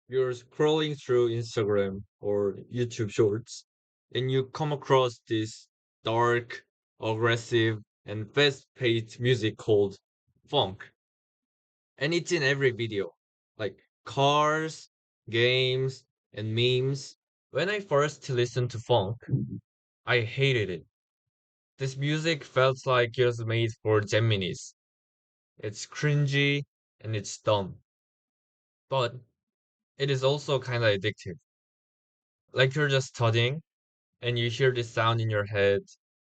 You're scrolling through Instagram or YouTube Shorts, and you come across this dark, aggressive, and fast-paced music called funk. And it's in every video, like cars, games, and memes. When I first listened to funk, I hated it. This music felt like it was made for Geminis. It's cringy and it's dumb, but it is also kind of addictive. Like you're just studying and you hear this sound in your head,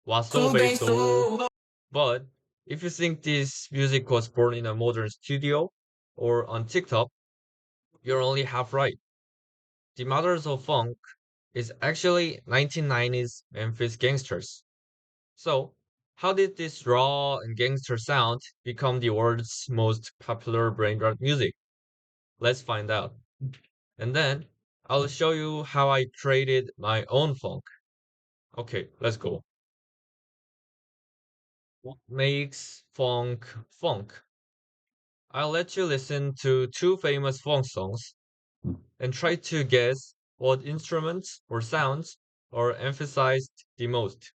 wasou beso. But if you think this music was born in a modern studio or on TikTok, you're only half right. The mothers of funk is actually 1990s Memphis gangsters. So, how did this raw and gangster sound become the world's most popular brain rot music? Let's find out. And then I'll show you how I created my own funk. Okay, let's go. What makes funk funk? I'll let you listen to two famous funk songs and try to guess what instruments or sounds are emphasized the most.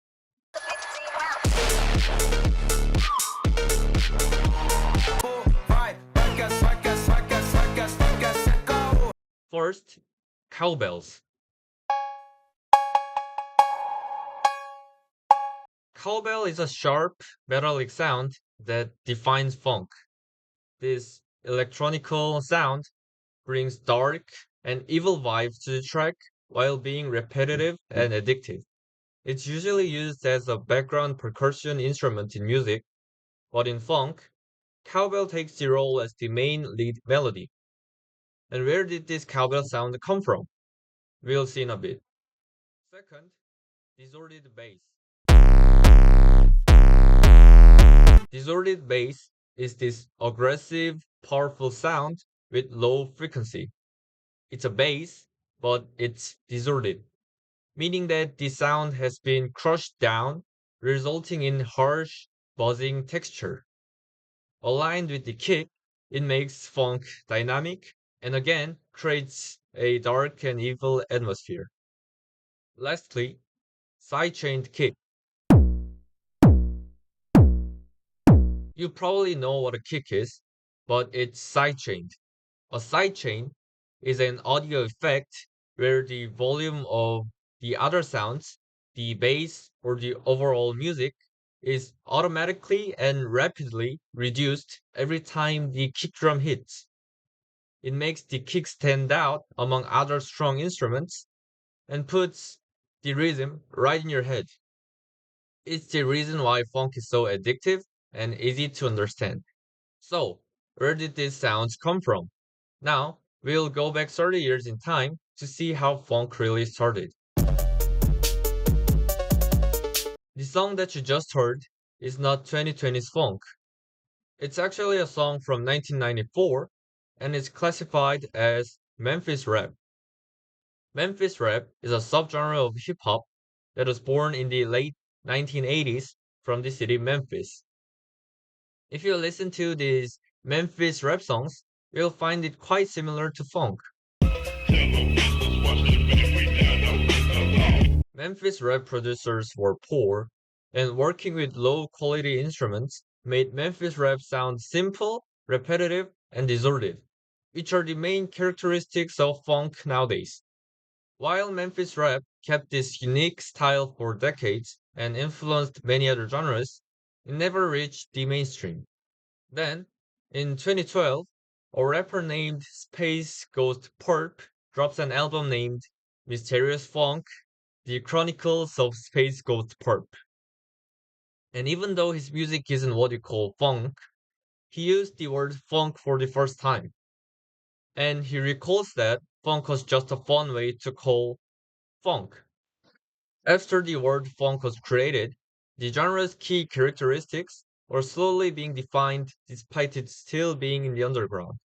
First, cowbells. Cowbell is a sharp, metallic sound that defines funk. This electronical sound brings dark and evil vibes to the track while being repetitive and addictive. It's usually used as a background percussion instrument in music, but in funk, cowbell takes the role as the main lead melody. And where did this cowbell sound come from? We'll see in a bit. Second, distorted bass. Distorted bass is this aggressive, powerful sound with low frequency. It's a bass, but it's distorted, meaning that the sound has been crushed down, resulting in harsh, buzzing texture. Aligned with the kick, it makes funk dynamic and again creates a dark and evil atmosphere. Lastly, sidechained kick. You probably know what a kick is, but it's sidechained. A sidechain is an audio effect where the volume of the other sounds, the bass or the overall music, is automatically and rapidly reduced every time the kick drum hits. It makes the kick stand out among other strong instruments and puts the rhythm right in your head. It's the reason why funk is so addictive and easy to understand. So, where did these sounds come from? Now, we'll go back 30 years in time to see how funk really started. The song that you just heard is not 2020's funk. It's actually a song from 1994 and is classified as Memphis rap. Memphis rap is a subgenre of hip hop that was born in the late 1980s from the city Memphis. If you listen to these Memphis rap songs, you'll find it quite similar to funk. Memphis rap producers were poor, and working with low quality instruments made Memphis rap sound simple, repetitive, and distorted, which are the main characteristics of funk nowadays. While Memphis rap kept this unique style for decades and influenced many other genres, it never reached the mainstream. Then, in 2012, a rapper named Space Ghost Purp drops an album named Mysterious Funk, The Chronicles of Space Ghost Purp. And even though his music isn't what you call funk, he used the word funk for the first time. And he recalls that funk was just a fun way to call funk. After the word funk was created, the genre's key characteristics were slowly being defined despite it still being in the underground.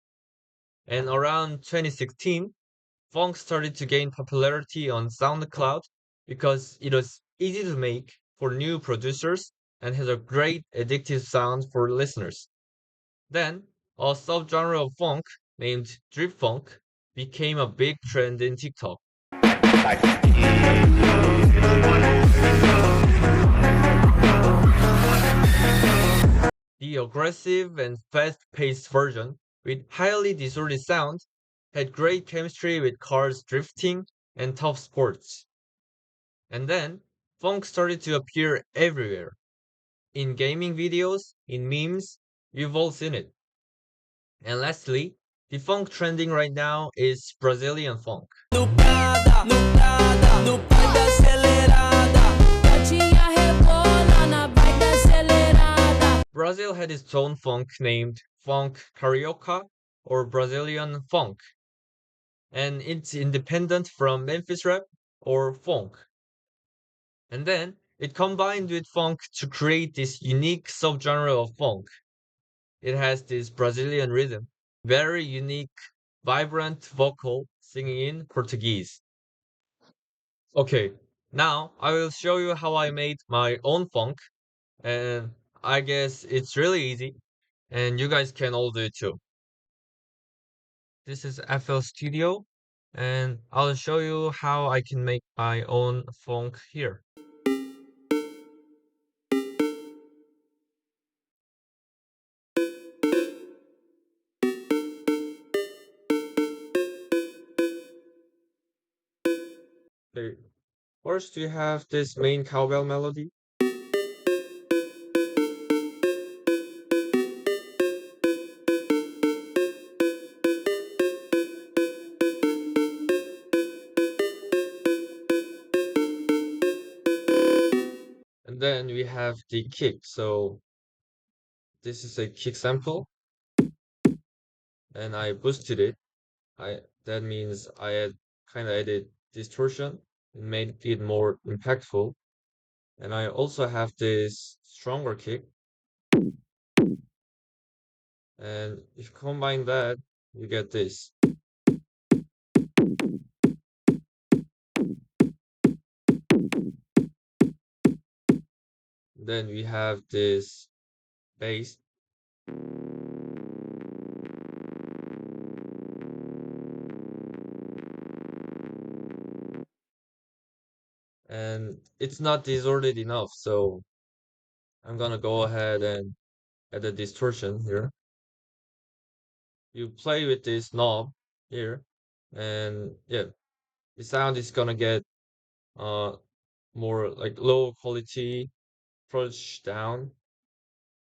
And around 2016, funk started to gain popularity on SoundCloud because it was easy to make for new producers and has a great addictive sound for listeners. Then, a subgenre of funk named drip funk became a big trend in TikTok. The aggressive and fast-paced version, with highly distorted sound, had great chemistry with cars drifting and tough sports. And then, funk started to appear everywhere. In gaming videos, in memes, you've all seen it. And lastly, the funk trending right now is Brazilian funk. No Prada, no Prada, no pai da acelerada. Gatinha rebola na vibe acelerada. Brazil had its own funk named Funk Carioca or Brazilian funk, and it's independent from Memphis rap or funk. And then it combined with funk to create this unique subgenre of funk. It has this Brazilian rhythm, very unique, vibrant vocal singing in Portuguese. Okay, now I will show you how I made my own funk, and I guess it's really easy, and you guys can all do it too. This is FL Studio, and I'll show you how I can make my own funk here. Okay, first you have this main cowbell melody. And then we have the kick. So this is a kick sample, and I boosted it. I That means I kind of added distortion and made it more impactful. And I also have this stronger kick. And if you combine that, you get this. Then we have this bass. And it's not distorted enough, so I'm gonna go ahead and add a distortion here. You play with this knob here, and yeah, the sound is gonna get uh more like low quality, pushed down.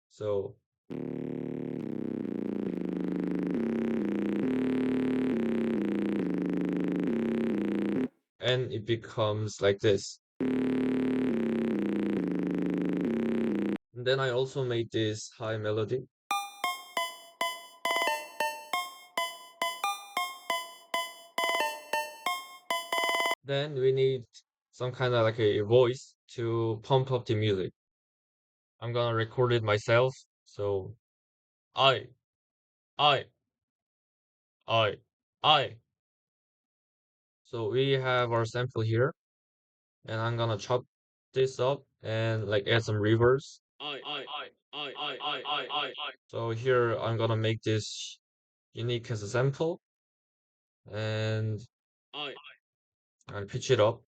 So and it becomes like this. And then I also made this high melody. Then we need some kind of like a voice to pump up the music. I'm gonna record it myself. So I, I, I, I. So we have our sample here, and I'm gonna chop this up and like add some reverbs. So here I'm gonna make this unique as a sample, and I'll pitch it up,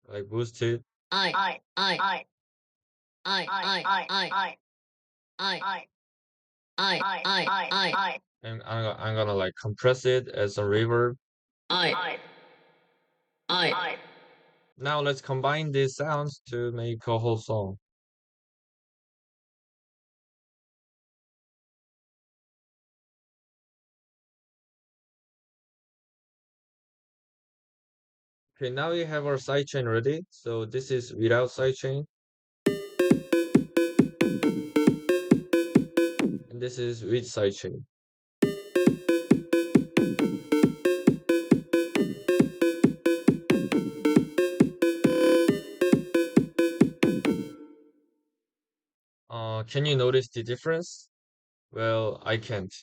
like boost it, and I'm gonna like compress it as a reverb. Now let's combine these sounds to make a whole song. Okay, now we have our sidechain ready. So this is without sidechain, and this is with sidechain. Can you notice the difference? Well, I can't.